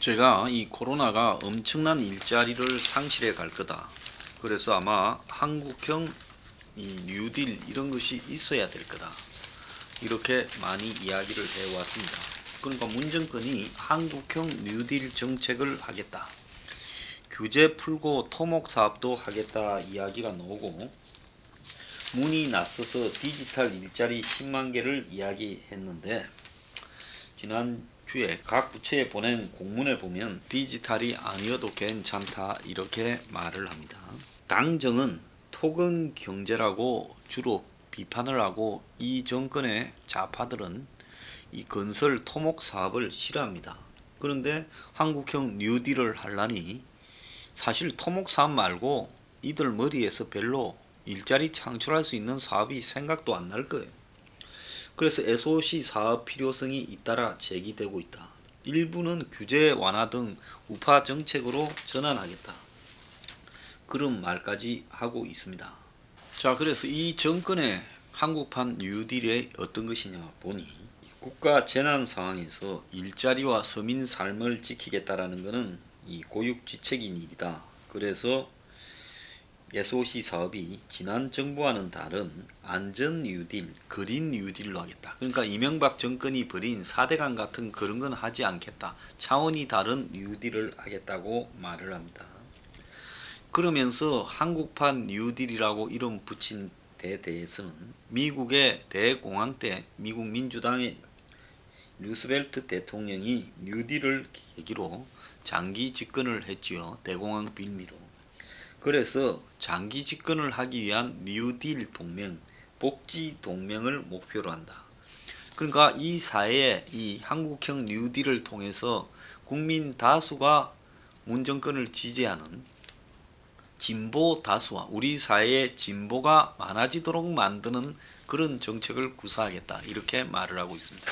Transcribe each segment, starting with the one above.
제가 이 코로나가 엄청난 일자리를 상실해 갈 거다. 그래서 아마 한국형 이 뉴딜 이런 것이 있어야 될 거다. 이렇게 많이 이야기를 해왔습니다. 그러니까 문정권이 한국형 뉴딜 정책을 하겠다. 규제 풀고 토목 사업도 하겠다 이야기가 나오고 문이 나서서 디지털 일자리 10만 개를 이야기했는데 지난주에 각 부처에 보낸 공문에 보면 디지털이 아니어도 괜찮다 이렇게 말을 합니다. 당정은 토건 경제라고 주로 비판을 하고 이 정권의 좌파들은 이 건설 토목 사업을 싫어합니다. 그런데 한국형 뉴딜을 하려니 사실 토목 사업 말고 이들 머리에서 별로 일자리 창출할 수 있는 사업이 생각도 안 날 거예요. 그래서 SOC 사업 필요성이 잇따라 제기되고 있다. 일부는 규제 완화 등 우파 정책으로 전환하겠다. 그런 말까지 하고 있습니다. 자, 그래서 이 정권의 한국판 뉴딜이 어떤 것이냐 보니 국가 재난 상황에서 일자리와 서민 삶을 지키겠다라는 것은 이 고육지책인 일이다. 그래서 SOC 사업이 지난 정부와는 다른 안전 뉴딜, 그린 뉴딜로 하겠다. 그러니까 이명박 정권이 벌인 4대강 같은 그런 건 하지 않겠다. 차원이 다른 뉴딜을 하겠다고 말을 합니다. 그러면서 한국판 뉴딜이라고 이름 붙인 데 대해서는 미국의 대공황 때 미국 민주당의 루스벨트 대통령이 뉴딜을 계기로 장기 집권을 했지요. 대공황 빌미로. 그래서 장기 집권을 하기 위한 뉴딜 동맹, 복지 동맹을 목표로 한다. 그러니까 이 사회에 이 한국형 뉴딜을 통해서 국민 다수가 문정권을 지지하는 진보 다수와 우리 사회의 진보가 많아지도록 만드는 그런 정책을 구사하겠다. 이렇게 말을 하고 있습니다.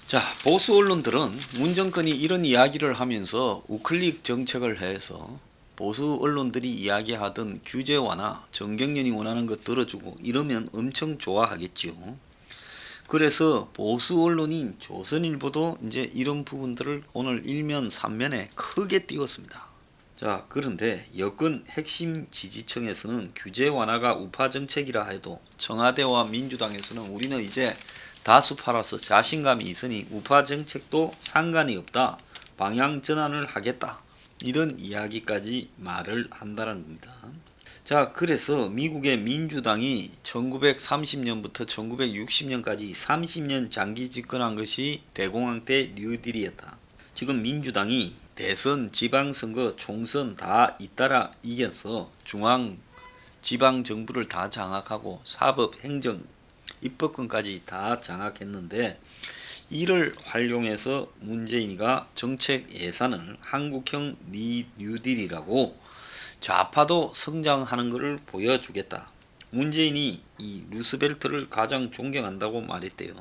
자, 보수 언론들은 문정권이 이런 이야기를 하면서 우클릭 정책을 해서 보수 언론들이 이야기하던 규제 완화, 정경련이 원하는 것 들어주고 이러면 엄청 좋아하겠지요. 그래서 보수 언론인 조선일보도 이제 이런 부분들을 오늘 1면 3면에 크게 띄웠습니다. 자, 그런데 여권 핵심 지지층에서는 규제 완화가 우파 정책이라 해도 청와대와 민주당에서는 우리는 이제 다수파라서 자신감이 있으니 우파 정책도 상관이 없다. 방향 전환을 하겠다. 이런 이야기까지 말을 한다는 겁니다. 자, 그래서 미국의 민주당이 1930년부터 1960년까지 30년 장기 집권한 것이 대공황 때 뉴딜이었다. 지금 민주당이 대선, 지방선거, 총선 다 잇따라 이겨서 중앙, 지방정부를 다 장악하고 사법, 행정, 입법권까지 다 장악했는데 이를 활용해서 문재인이가 정책 예산을 한국형 뉴딜이라고 좌파도 성장하는 것을 보여주겠다. 문재인이 이 루스벨트를 가장 존경한다고 말했대요.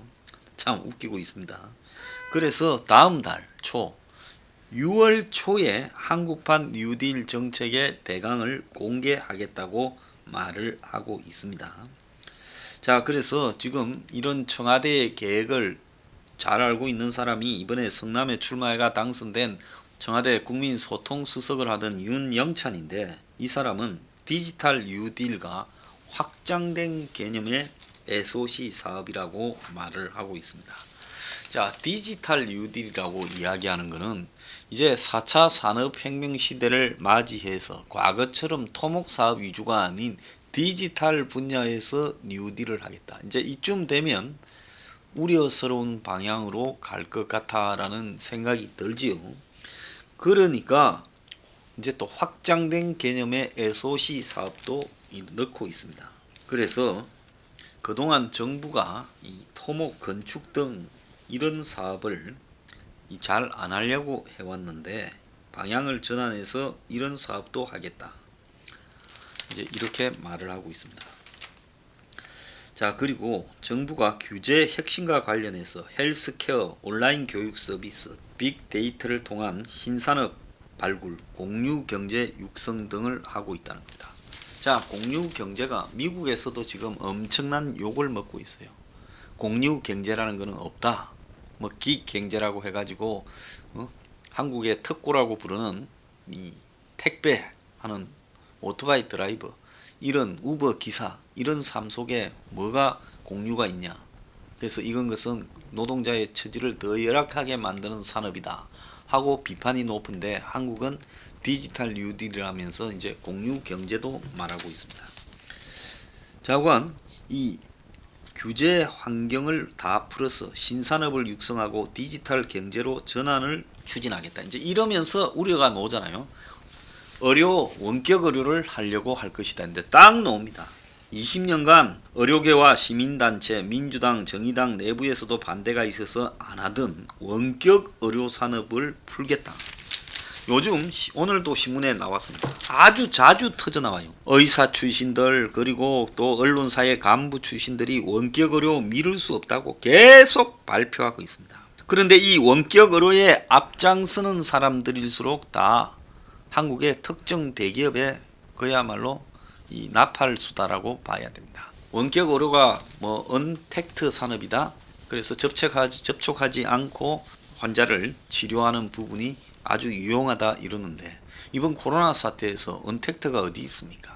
참 웃기고 있습니다. 그래서 다음 달 초 6월 초에 한국판 뉴딜 정책의 대강을 공개하겠다고 말을 하고 있습니다. 자, 그래서 지금 이런 청와대의 계획을 잘 알고 있는 사람이 이번에 성남에 출마해가 당선된 청와대 국민소통수석을 하던 윤영찬인데 이 사람은 디지털 뉴딜과 확장된 개념의 SOC 사업이라고 말을 하고 있습니다. 자, 디지털 뉴딜이라고 이야기하는 것은 이제 4차 산업혁명 시대를 맞이해서 과거처럼 토목사업 위주가 아닌 디지털 분야에서 뉴딜을 하겠다. 이제 이쯤 되면 우려스러운 방향으로 갈 것 같다라는 생각이 들지요. 그러니까 이제 또 확장된 개념의 SOC 사업도 넣고 있습니다. 그래서 그동안 정부가 이 토목, 건축 등 이런 사업을 잘 안 하려고 해왔는데 방향을 전환해서 이런 사업도 하겠다. 이제 이렇게 말을 하고 있습니다. 자, 그리고 정부가 규제 혁신과 관련해서 헬스케어, 온라인 교육 서비스, 빅데이터를 통한 신산업 발굴, 공유경제 육성 등을 하고 있다는 겁니다. 자, 공유경제가 미국에서도 지금 엄청난 욕을 먹고 있어요. 공유경제라는 것은 없다. 뭐 기경제라고 해가지고 한국의 특고라고 부르는 이 택배하는 오토바이 드라이버, 이런 우버 기사, 이런 삶 속에 뭐가 공유가 있냐. 그래서 이건 것은 노동자의 처지를 더 열악하게 만드는 산업이다 하고 비판이 높은데, 한국은 디지털 뉴딜이라면서 이제 공유 경제도 말하고 있습니다. 자관 이 규제 환경을 다 풀어서 신산업을 육성하고 디지털 경제로 전환을 추진하겠다. 이제 이러면서 우려가 나오잖아요. 원격 의료를 하려고 할 것이다. 근데 딱 나옵니다. 20년간 의료계와 시민단체, 민주당, 정의당 내부에서도 반대가 있어서 안 하던 원격 의료 산업을 풀겠다. 요즘 오늘도 신문에 나왔습니다. 아주 자주 터져 나와요. 의사 출신들, 그리고 또 언론사의 간부 출신들이 원격 의료 미룰 수 없다고 계속 발표하고 있습니다. 그런데 이 원격 의료에 앞장서는 사람들일수록 다 한국의 특정 대기업의 그야말로 이 나팔수다라고 봐야 됩니다. 원격 의료가 뭐 언택트 산업이다. 그래서 접촉하지 않고 환자를 치료하는 부분이 아주 유용하다 이러는데, 이번 코로나 사태에서 언택트가 어디 있습니까?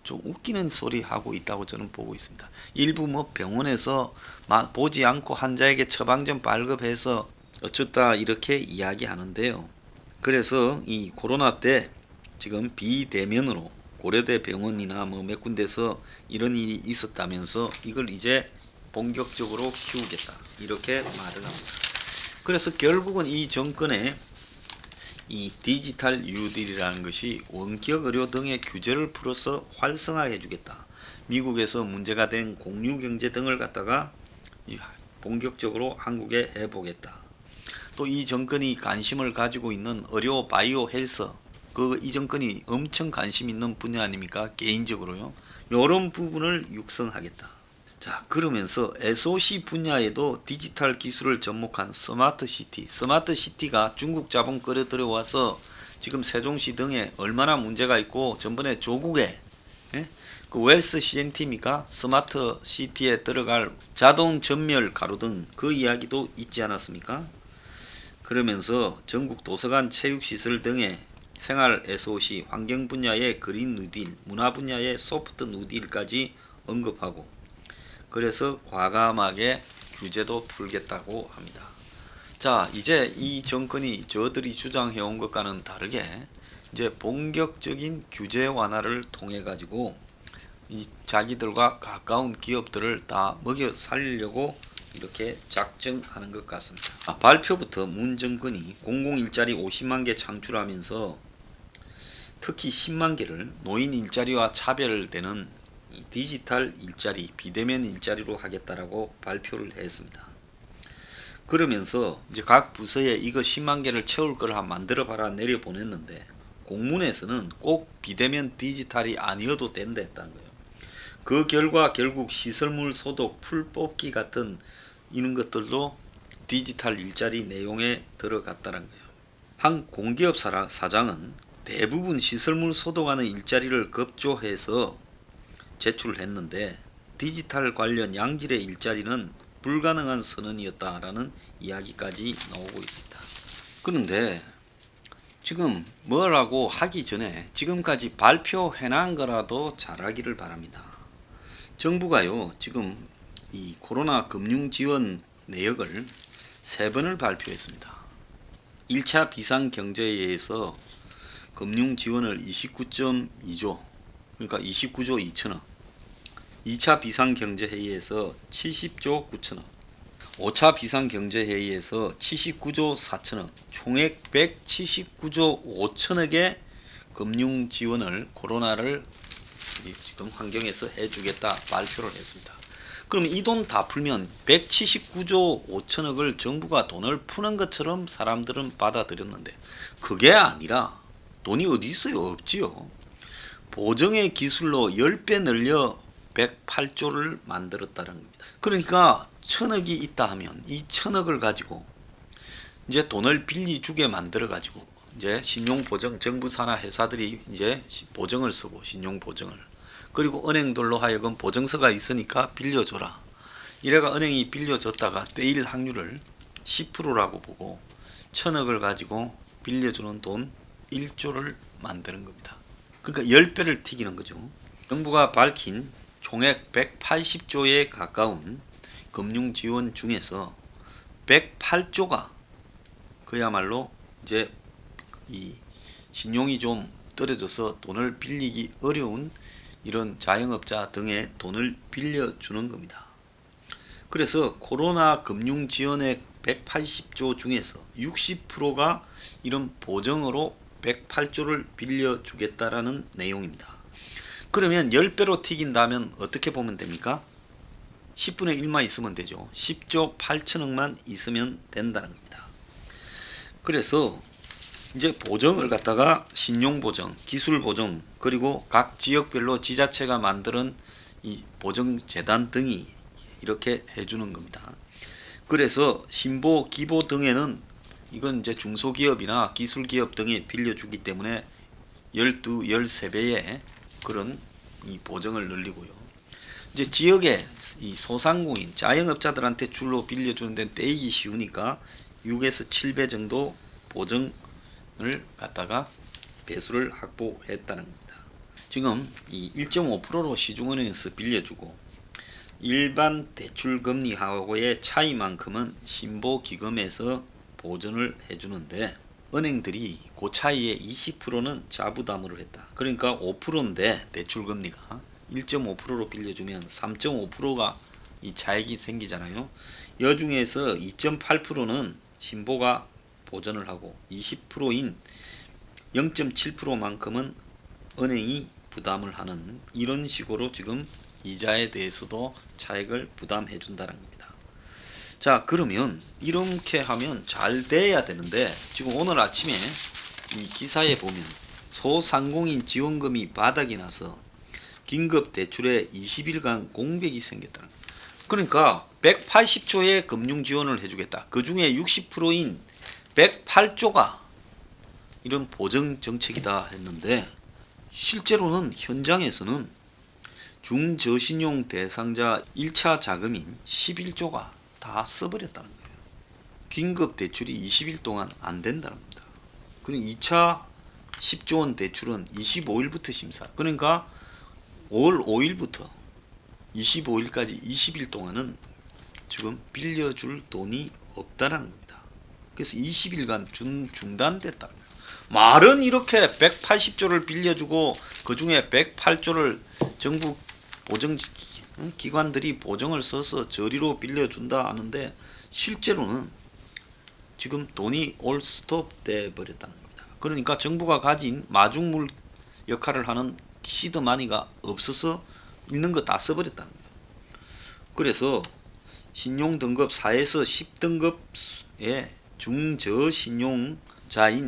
좀 웃기는 소리 하고 있다고 저는 보고 있습니다. 일부 뭐 병원에서 보지 않고 환자에게 처방전 발급해서 어쩌다 이렇게 이야기하는데요. 그래서 이 코로나 때 지금 비대면으로 고려대 병원이나 뭐 몇 군데서 이런 일이 있었다면서 이걸 이제 본격적으로 키우겠다 이렇게 말을 합니다. 그래서 결국은 이 정권의 이 디지털 뉴딜이라는 것이 원격 의료 등의 규제를 풀어서 활성화해 주겠다. 미국에서 문제가 된 공유 경제 등을 갖다가 본격적으로 한국에 해보겠다. 또 이 정권이 관심을 가지고 있는 의료 바이오 헬스, 이 정권이 엄청 관심 있는 분야 아닙니까? 개인적으로요. 이런 부분을 육성하겠다. 자, 그러면서 SOC 분야에도 디지털 기술을 접목한 스마트시티가 중국 자본 끌어들여와서 지금 세종시 등에 얼마나 문제가 있고, 전번에 조국에 그 웰스 CNT입니까? 스마트시티에 들어갈 자동 전멸 가로등 그 이야기도 있지 않았습니까? 그러면서 전국 도서관 체육시설 등의 생활 SOC, 환경 분야의 그린 뉴딜, 문화 분야의 소프트 뉴딜까지 언급하고, 그래서 과감하게 규제도 풀겠다고 합니다. 자, 이제 이 정권이 저들이 주장해온 것과는 다르게 이제 본격적인 규제 완화를 통해 가지고 이 자기들과 가까운 기업들을 다 먹여 살리려고 이렇게 작정하는 것 같습니다. 발표부터 문 정권이 공공일자리 50만 개 창출하면서 특히 10만 개를 노인 일자리와 차별되는 디지털 일자리, 비대면 일자리로 하겠다라고 발표를 했습니다. 그러면서 이제 각 부서에 이거 10만 개를 채울 걸 만들어 봐라 내려보냈는데, 공문에서는 꼭 비대면 디지털이 아니어도 된다 했다는 거예요. 그 결과 결국 시설물 소독, 풀 뽑기 같은 이런 것들도 디지털 일자리 내용에 들어갔다는 거예요. 한 공기업 사장은 대부분 시설물 소독하는 일자리를 급조해서 제출을 했는데 디지털 관련 양질의 일자리는 불가능한 선언이었다라는 이야기까지 나오고 있습니다. 그런데 지금 뭐라고 하기 전에 지금까지 발표해놓은 거라도 잘하기를 바랍니다. 정부가요, 지금 이 코로나 금융 지원 내역을 3번을 발표했습니다. 1차 비상경제회의에서 금융 지원을 29.2조, 그러니까 29조 2천억, 2차 비상경제회의에서 70조 9천억, 5차 비상경제회의에서 79조 4천억, 총액 179조 5천억의 금융 지원을 코로나를 지금 환경에서 해주겠다 발표를 했습니다. 그럼 이 돈 다 풀면 179조 5천억을 정부가 돈을 푸는 것처럼 사람들은 받아들였는데, 그게 아니라 돈이 어디 있어요? 없지요. 보정의 기술로 10배 늘려 108조를 만들었다는 겁니다. 그러니까 1000억이 있다 하면 이 1000억을 가지고 이제 돈을 빌려주게 만들어 가지고 이제 신용보정, 정부 산하 회사들이 이제 보정을 쓰고, 신용보정을, 그리고 은행들로 하여금 보증서가 있으니까 빌려줘라. 이래가 은행이 빌려줬다가 떼일 확률을 10%라고 보고 1000억을 가지고 빌려주는 돈 1조를 만드는 겁니다. 그러니까 10배를 튀기는 거죠. 정부가 밝힌 총액 180조에 가까운 금융 지원 중에서 108조가 그야말로 이제 이 신용이 좀 떨어져서 돈을 빌리기 어려운 이런 자영업자 등의 돈을 빌려주는 겁니다. 그래서 코로나 금융 지원액 180조 중에서 60%가 이런 보정으로 108조를 빌려주겠다라는 내용입니다. 그러면 10배로 튀긴다면 어떻게 보면 됩니까? 10분의 1만 있으면 되죠. 10조 8천억만 있으면 된다는 겁니다. 그래서 이제 보정을 갖다가 신용보정, 기술보정, 그리고 각 지역별로 지자체가 만드는 이 보정재단 등이 이렇게 해주는 겁니다. 그래서 신보, 기보 등에는 이건 이제 중소기업이나 기술기업 등이 빌려주기 때문에 12, 13배의 그런 이 보정을 늘리고요. 이제 지역의 이 소상공인, 자영업자들한테 줄로 빌려주는 데는 떼이기 쉬우니까 6에서 7배 정도 보정을 갖다가 배수를 확보했다는 겁니다. 지금 이 1.5%로 시중은행에서 빌려주고 일반 대출금리하고의 차이만큼은 신보기금에서 보전을 해주는데 은행들이 그 차이의 20%는 자부담으로 했다. 그러니까 5%인데 대출금리가 1.5%로 빌려주면 3.5%가 이 차익이 생기잖아요. 여중에서 2.8%는 신보가 보전을 하고 20%인 0.7%만큼은 은행이 부담을 하는 이런 식으로 지금 이자에 대해서도 차익을 부담해 준다는 겁니다. 자, 그러면 이렇게 하면 잘 돼야 되는데 지금 오늘 아침에 이 기사에 보면 소상공인 지원금이 바닥이 나서 긴급 대출에 20일간 공백이 생겼다는 겁니다. 그러니까 180조의 금융 지원을 해주겠다. 그 중에 60%인 108조가 이런 보정 정책이다 했는데 실제로는 현장에서는 중저신용 대상자 1차 자금인 11조가 다 써버렸다는 거예요. 긴급 대출이 20일 동안 안 된다는 겁니다. 그리고 2차 10조 원 대출은 25일부터 심사. 그러니까 5월 5일부터 25일까지 20일 동안은 지금 빌려줄 돈이 없다는 겁니다. 그래서 20일간 중단됐다는 거예요. 말은 이렇게 180조를 빌려주고 그 중에 108조를 정부 보정기관들이 보정을 써서 저리로 빌려준다 하는데 실제로는 지금 돈이 올 스톱 돼 버렸다는 겁니다. 그러니까 정부가 가진 마중물 역할을 하는 시드마니가 없어서 있는 거 다 써버렸다는 거예요. 그래서 신용등급 4에서 10등급의 중저신용자인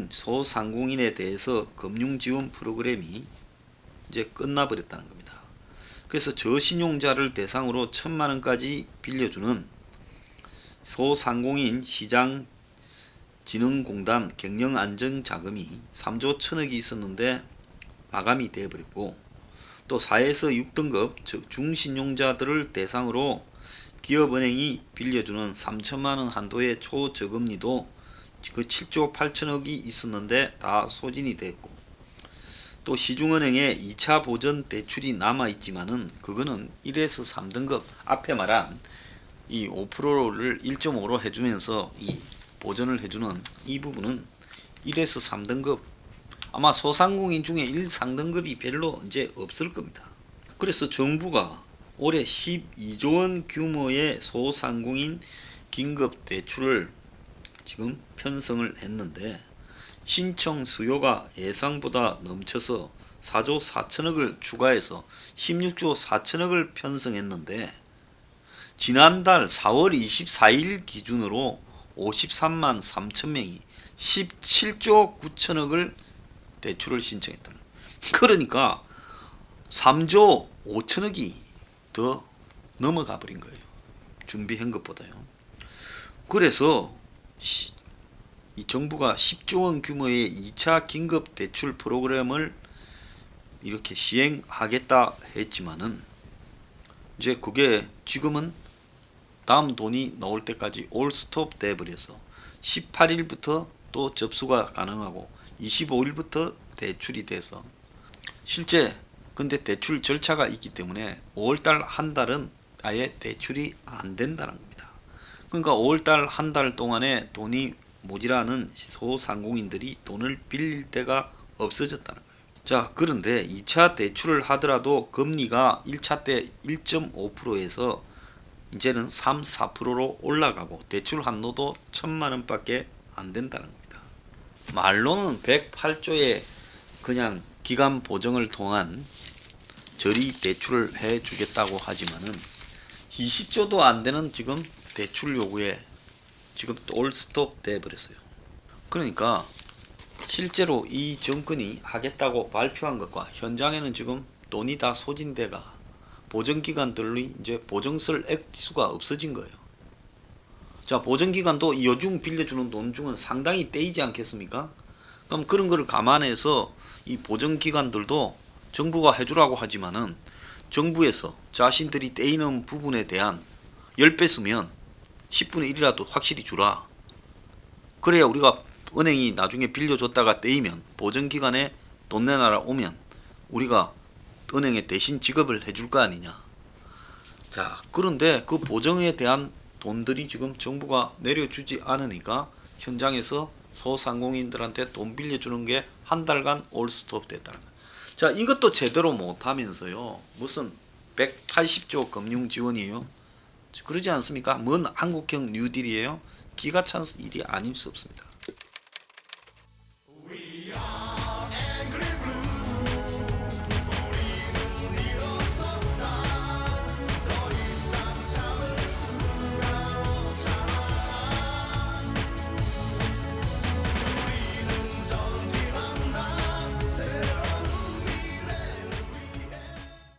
소상공인에 대해서 금융지원 프로그램이 이제 끝나버렸다는 겁니다. 그래서 저신용자를 대상으로 1,000만 원까지 빌려주는 소상공인 시장진흥공단 경영안정자금이 3조 1,000억이 있었는데 마감이 되어버렸고 또 4에서 6등급 중신용자들을 대상으로 기업은행이 빌려주는 3천만 원 한도의 초저금리도 그 7조 8천억이 있었는데 다 소진이 됐고 또 시중은행에 2차 보전 대출이 남아있지만은 그거는 1에서 3등급 앞에 말한 이 5%를 1.5로 해주면서 이 보전을 해주는 이 부분은 1에서 3등급 아마 소상공인 중에 1, 3등급이 별로 이제 없을 겁니다. 그래서 정부가 올해 12조 원 규모의 소상공인 긴급 대출을 지금 편성을 했는데 신청 수요가 예상보다 넘쳐서 4조 4천억을 추가해서 16조 4천억을 편성했는데 지난달 4월 24일 기준으로 53만 3천 명이 17조 9천억을 대출을 신청했다. 그러니까 3조 5천억이 더 넘어가 버린 거예요. 준비한 것보다요. 그래서 이 정부가 10조 원 규모의 2차 긴급 대출 프로그램을 이렇게 시행하겠다 했지만은 이제 그게 지금은 다음 돈이 나올 때까지 올 스톱 돼 버려서 18일부터 또 접수가 가능하고 25일부터 대출이 돼서 실제 근데 대출 절차가 있기 때문에 5월달 한 달은 아예 대출이 안 된다는 겁니다. 그러니까 5월달 한 달 동안에 돈이 모자라는 소상공인들이 돈을 빌릴 데가 없어졌다는 거예요. 자, 그런데 2차 대출을 하더라도 금리가 1차 때 1.5%에서 이제는 3, 4%로 올라가고 대출 한도도 1,000만 원밖에 안 된다는 겁니다. 말로는 108조의 그냥 기간 보정을 통한 저리 대출을 해 주겠다고 하지만은 20조도 안 되는 지금 대출 요구에 지금 올스톱 돼 버렸어요. 그러니까 실제로 이 정권이 하겠다고 발표한 것과 현장에는 지금 돈이 다 소진돼가 보정기관들이 이제 보증설 액수가 없어진 거예요. 자, 보증기관도 요즘 빌려주는 돈 중은 상당히 떼이지 않겠습니까? 그럼 그런 거를 감안해서 이 보증기관들도 정부가 해주라고 하지만은 정부에서 자신들이 떼이는 부분에 대한 10배 쓰면 10분의 1이라도 확실히 주라. 그래야 우리가 은행이 나중에 빌려줬다가 떼이면 보증기관에 돈 내놔라 오면 우리가 은행에 대신 지급을 해줄 거 아니냐. 자, 그런데 그 보증에 대한 돈들이 지금 정부가 내려주지 않으니까 현장에서 소상공인들한테 돈 빌려주는 게 한 달간 올스톱 됐다는 거예요. 자, 이것도 제대로 못하면서요. 무슨 180조 금융 지원이에요. 그러지 않습니까? 뭔 한국형 뉴딜이에요? 기가 찬 일이 아닐 수 없습니다.